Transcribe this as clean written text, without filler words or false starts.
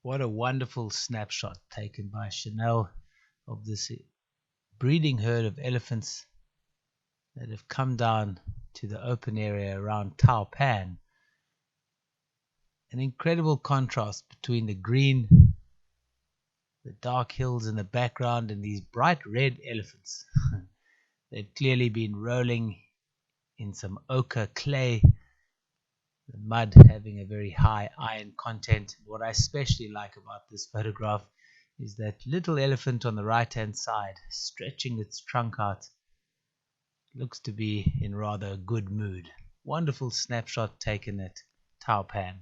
What a wonderful snapshot taken by Chanel of this breeding herd of elephants that have come down to the open area around Tao Pan. An incredible contrast between the green, the dark hills in the background, and these bright red elephants. They've clearly been rolling in some ochre clay, the mud having a very high iron content. What I especially like about this photograph is that little elephant on the right hand side stretching its trunk out. Looks to be in rather a good mood. Wonderful snapshot taken at Tao Pan.